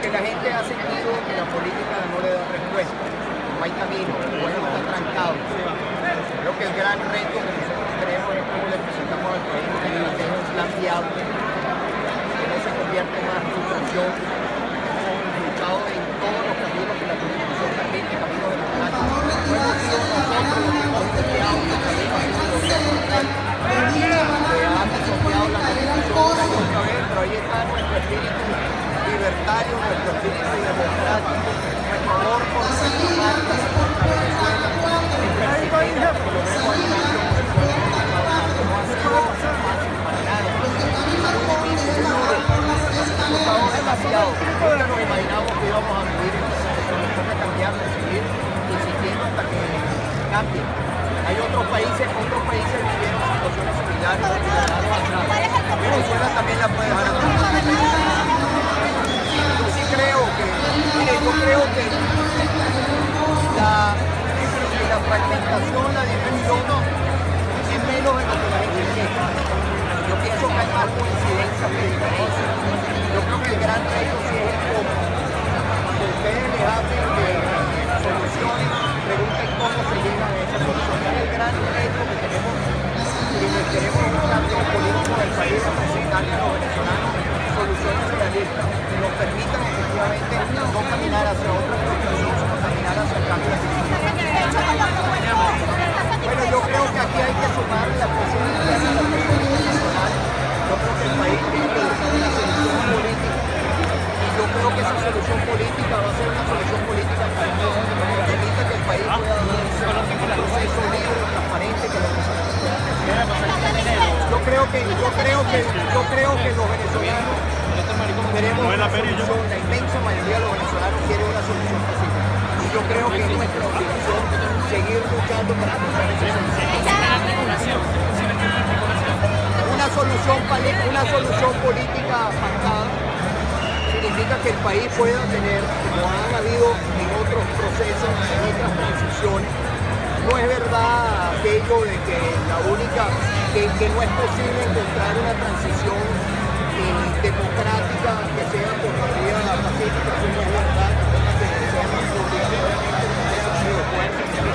porque la gente ha sentido que la política no le da respuesta, no hay camino, el pueblo está trancado. Creo que el gran reto que nosotros tenemos es cómo le presentamos al país que es un plan viable, que no se convierta en una frustración. Hemos luchado en todos los caminos que la Constitución permite, caminos democráticos. No hemos sido nosotros los que hemos bloqueado el camino hacia el gobierno actual, que ha pisoteado la Constitución una y otra vez, pero ahí está nuestro espíritu libertario, nuestro espíritu democrático, nuestro amor por nuestra patria, por nuestra Venezuela, el persistente que lo vemos en el mundo que no ha sido fácil para nadie, es muy difícil, es duro, ha costado demasiado. Nunca nos imaginamos que íbamos a vivir en esta situación, nos toca cambiarlo, seguir insistiendo hasta que cambie. Hay otros países vivieron situaciones similares, Venezuela también la puede dejar atrás. Yo creo que la fragmentación, la dimensión es menos de lo que la gente piensa. Yo pienso que hay más coincidencias que diferencias. Yo creo que el gran reto sí es el cómo. Cuando ustedes les hablen de soluciones, pregunten cómo se llegan a esa solución. Es el gran reto que tenemos quienes queremos un cambio político del país, a presentarle a los venezolanos soluciones realistas que nos permitan efectivamente no caminar hacia otra construcción, sino caminar hacia el cambio de la. Bueno, yo creo que aquí hay que sumar la presión interna, la presión internacional. Yo creo que el país tiene que buscar una solución política y yo creo que esa solución política va a ser una solución política que permita que el país pueda dar un proceso libre, transparente, que lo yo creo que los venezolanos queremos una solución, la inmensa mayoría de los venezolanos quiere una solución pacífica. Y yo creo que es nuestra obligación seguir luchando para encontrar esa solución. Una solución política pactada significa que el país pueda tener, como han habido en otros procesos, en otras transiciones. No es verdad aquello de que que no es posible encontrar una transición democrática que sea por la vía pacífica, eso no es verdad, que sea obligatoriamente un ejercicio de fuerza, el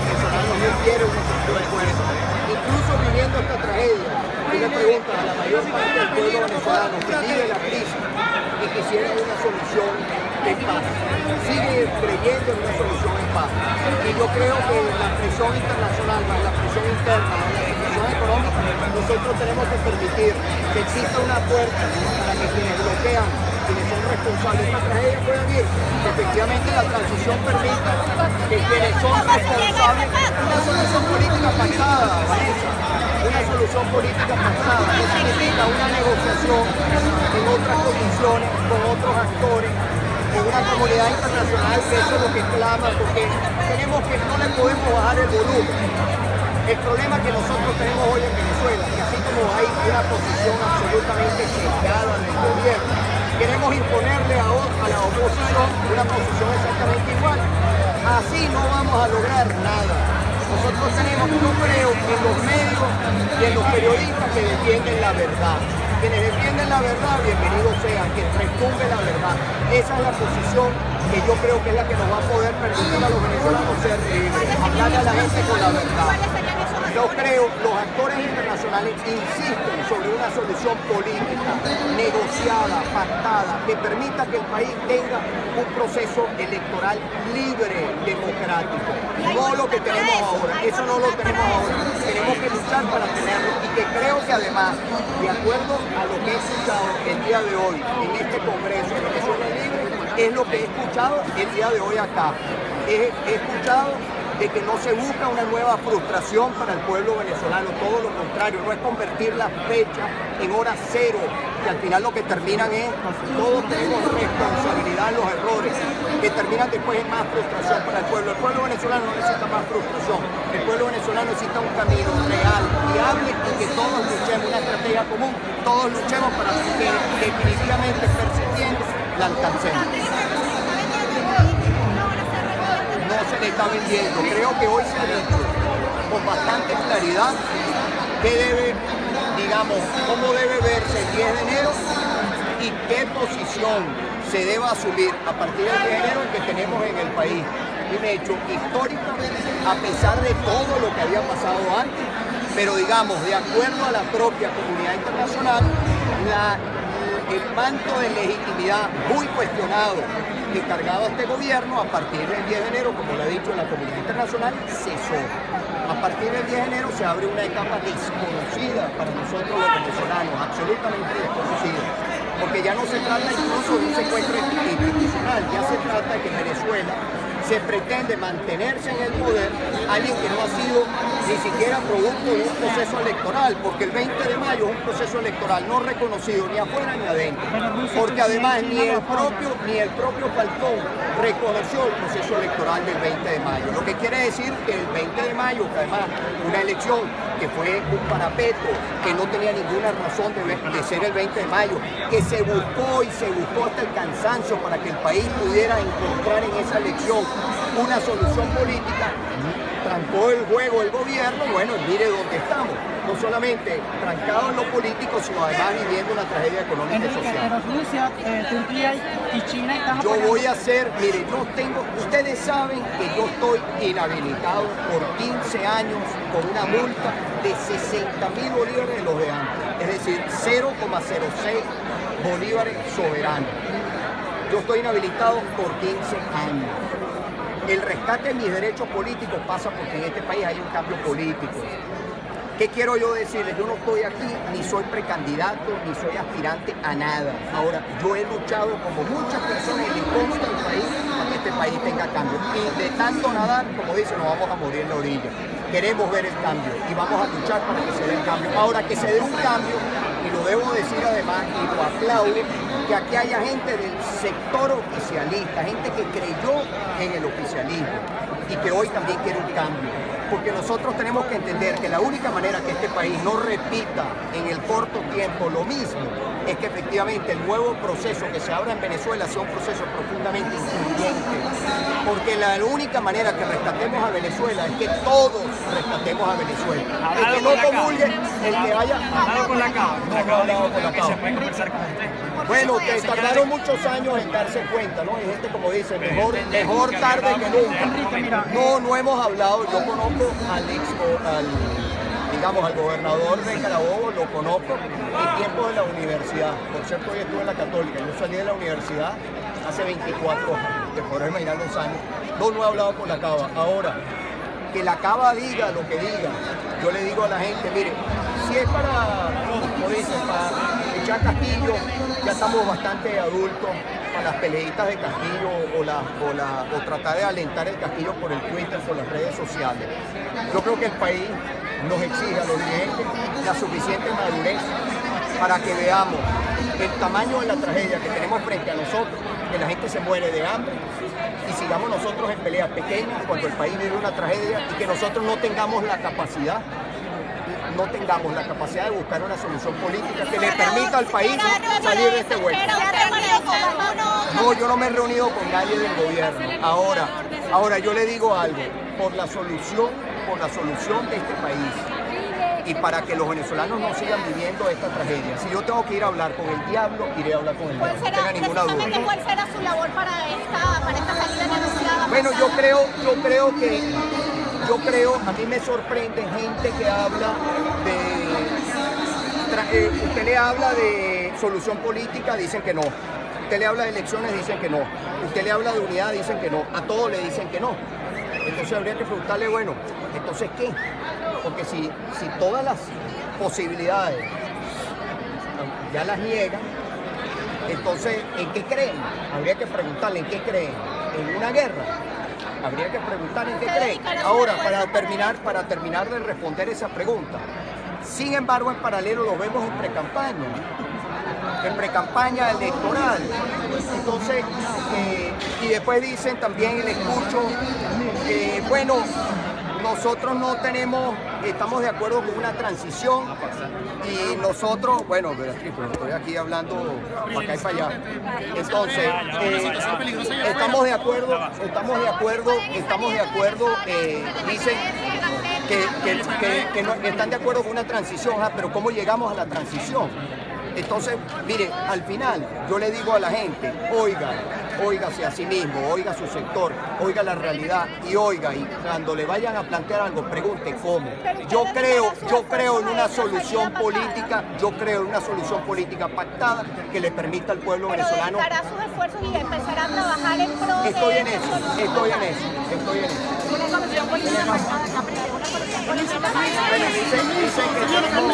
venezolano no quiere un ejercicio de fuerza. Incluso viviendo esta tragedia, tú le preguntas a la mayor parte del pueblo venezolano que vive la crisis y quisiera una solución de paz, sigue creyendo en una solución en paz. Y yo creo que la presión internacional, más la presión interna, más la situación económica, nosotros tenemos que permitir que exista una puerta para que quienes bloquean, quienes son responsables de esta tragedia puedan ir. Que efectivamente la transición permita que quienes son responsables, una solución política pactada, Vanessa, una solución política pactada, que significa una negociación en otras condiciones, con otros actores, en una comunidad internacional, que eso es lo que clama, porque tenemos que no le podemos bajar el volumen. El problema que nosotros tenemos hoy en Venezuela, que así como hay una posición absolutamente sesgada del gobierno, queremos imponerle a la oposición una posición exactamente igual. Así no vamos a lograr nada. Nosotros tenemos, yo creo, en los medios y en los periodistas que defienden la verdad. Quienes defienden la verdad, bienvenidos sean, que retumbe la verdad. Esa es la posición que yo creo que es la que nos va a poder permitir a los venezolanos ser libres, hablarle a la gente con la verdad. Yo creo los actores internacionales insisten sobre una solución política, negociada, pactada, que permita que el país tenga un proceso electoral libre, democrático. No lo que tenemos ahora, eso no lo tenemos ahora. Tenemos que luchar para tenerlo y que creo que además, de acuerdo a lo que he escuchado el día de hoy en este Congreso de Venezuela Libre, es lo que he escuchado el día de hoy acá. He escuchado de que no se busca una nueva frustración para el pueblo venezolano, todo lo contrario, no es convertir la fecha en hora cero, que al final lo que terminan es, todos tenemos responsabilidad en los errores, que terminan después en más frustración para el pueblo. El pueblo venezolano no necesita más frustración, el pueblo venezolano necesita un camino real, viable, y que todos luchemos, una estrategia común, todos luchemos para que definitivamente persistiendo la alcancemos. No se le está vendiendo. Creo que hoy se ha dicho con bastante claridad que debe, digamos, cómo debe verse el 10 de enero y qué posición se deba asumir a partir del género que tenemos en el país. Un hecho histórico, a pesar de todo lo que había pasado antes, pero digamos, de acuerdo a la propia comunidad internacional, el manto de legitimidad muy cuestionado que cargaba este gobierno a partir del 10 de enero, como lo ha dicho la comunidad internacional, cesó. A partir del 10 de enero se abre una etapa desconocida para nosotros los venezolanos, absolutamente desconocida, porque ya no se trata incluso de un secuestro institucional, ya se trata de que Venezuela se pretende mantenerse en el poder alguien que no ha sido ni siquiera producto de un proceso electoral, porque el 20 de mayo es un proceso electoral no reconocido ni afuera ni adentro, porque además ni el propio Falcón reconoció el proceso electoral del 20 de mayo, lo que quiere decir que el 20 de mayo, que además una elección que fue un parapeto, que no tenía ninguna razón de ser el 20 de mayo, que se buscó y se buscó hasta el cansancio para que el país pudiera encontrar en esa elección una solución política, trancó el juego el gobierno. Bueno, mire dónde estamos, no solamente trancados en lo político, sino además viviendo una tragedia económica y social. Pero Rusia, Turquía y China están apoyando. Yo voy a hacer, mire, ustedes saben que yo estoy inhabilitado por 15 años con una multa de 60.000 bolívares de los de antes, es decir, 0,06 bolívares soberanos. Yo estoy inhabilitado por 15 años. El rescate de mis derechos políticos pasa porque en este país hay un cambio político. ¿Qué quiero yo decirles? Yo no estoy aquí, ni soy precandidato, ni soy aspirante a nada. Ahora, yo he luchado como muchas personas y le consta al país para que este país tenga cambio. Y de tanto nadar, como dicen, nos vamos a morir en la orilla. Queremos ver el cambio y vamos a luchar para que se dé el cambio. Ahora, que se dé un cambio, y lo debo decir además, y lo aplaudo, que aquí haya gente del sector oficialista, gente que creyó en el oficialismo y que hoy también quiere un cambio. Porque nosotros tenemos que entender que la única manera que este país no repita en el corto tiempo lo mismo es que efectivamente el nuevo proceso que se abra en Venezuela sea un proceso profundamente incluyente. Porque la única manera que rescatemos a Venezuela es que todos rescatemos a Venezuela. El que no comulgue, el que haya... con la cava. Que se puede conversar con usted. Bueno, que tardaron muchos años en darse cuenta, ¿no? Hay gente como dice, mejor tarde que nunca. No hemos hablado, yo conozco al gobernador de Carabobo, lo conozco en tiempos de la universidad. Por cierto, hoy estuve en la Católica, yo salí de la universidad hace 24 años, te podrás imaginar los años. No he hablado con la Cava. Ahora, que la Cava diga lo que diga, yo le digo a la gente, mire, si es para, como dicen, para echar Castillo, ya estamos bastante adultos para las peleitas de Castillo o tratar de alentar el Castillo por el Twitter, por las redes sociales. Yo creo que el país nos exige a los dirigentes la suficiente madurez para que veamos el tamaño de la tragedia que tenemos frente a nosotros, que la gente se muere de hambre, y sigamos nosotros en peleas pequeñas cuando el país vive una tragedia y que nosotros no tengamos la capacidad de buscar una solución política que le permita al país salir de este hueco. No, yo no me he reunido con nadie del gobierno. Ahora yo le digo algo, por la solución de este país y para que los venezolanos no sigan viviendo esta tragedia. Si yo tengo que ir a hablar con el diablo, iré a hablar con el diablo, no tenga ninguna duda. ¿Cuál será su labor para esta salida negociada? Bueno, a mí me sorprende gente que habla usted le habla de solución política, dicen que no. Usted le habla de elecciones, dicen que no. Usted le habla de unidad, dicen que no. A todos le dicen que no. Entonces habría que preguntarle, bueno, ¿entonces qué? Porque si todas las posibilidades ya las niegan, entonces, ¿en qué creen? Habría que preguntarle, ¿en qué creen? ¿En una guerra? Habría que preguntar en qué creen. Ahora, para terminar de responder esa pregunta, sin embargo, en paralelo lo vemos en pre-campaña electoral. Entonces, y después dicen también, le escucho, bueno, nosotros estamos de acuerdo con una transición y nosotros, bueno, Beatriz, pero estoy aquí hablando para acá y para allá. Entonces, estamos de acuerdo, dicen que no, están de acuerdo con una transición, pero ¿cómo llegamos a la transición? Entonces, mire, al final yo le digo a la gente, óigase a sí mismo, oiga su sector, oiga la realidad y oiga, y cuando le vayan a plantear algo, pregunte cómo. Yo creo en una solución política, pactada que le permita al pueblo venezolano. Pero dedicará sus esfuerzos y empezará a trabajar en pro de Estoy en eso. Una solución política pactada, Capriles, una solución política pactada. Bueno, dicen que tenemos.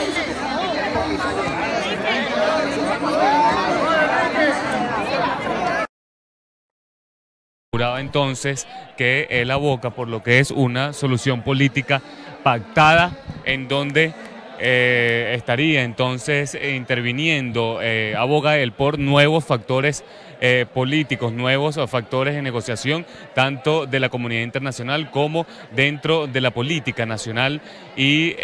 Entonces que él aboca por lo que es una solución política pactada en donde estaría entonces interviniendo, aboga él por nuevos factores políticos, nuevos factores de negociación, tanto de la comunidad internacional como dentro de la política nacional y,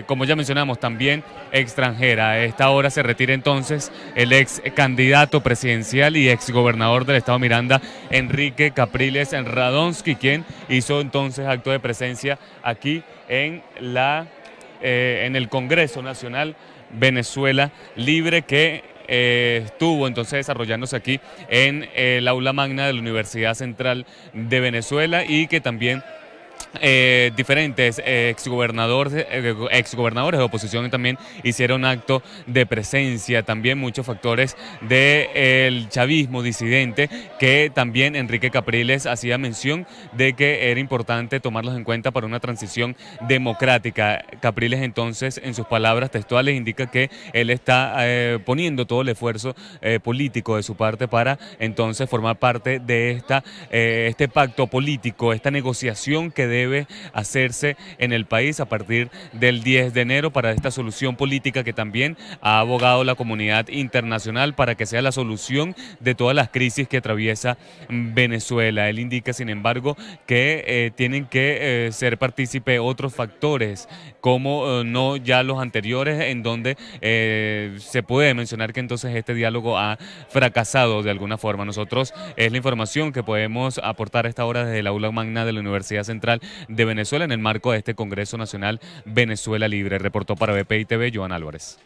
como ya mencionamos, también extranjera. A esta hora se retira entonces el ex candidato presidencial y ex gobernador del estado Miranda, Enrique Capriles Radonsky, quien hizo entonces acto de presencia aquí en el Congreso Nacional Venezuela Libre, que estuvo entonces desarrollándose aquí en el aula magna de la Universidad Central de Venezuela, y que también diferentes exgobernadores de oposición también hicieron acto de presencia, también muchos factores del chavismo disidente, que también Enrique Capriles hacía mención de que era importante tomarlos en cuenta para una transición democrática. Capriles entonces, en sus palabras textuales, indica que él está poniendo todo el esfuerzo político de su parte para entonces formar parte de este pacto político, esta negociación que debe hacerse en el país a partir del 10 de enero para esta solución política que también ha abogado la comunidad internacional para que sea la solución de todas las crisis que atraviesa Venezuela. Él indica, sin embargo, que tienen que ser partícipe otros factores, como no ya los anteriores, en donde se puede mencionar que entonces este diálogo ha fracasado de alguna forma. Nosotros es la información que podemos aportar a esta hora desde el aula magna de la Universidad Central de Venezuela en el marco de este Congreso Nacional Venezuela Libre. Reportó para BPI TV Joan Álvarez.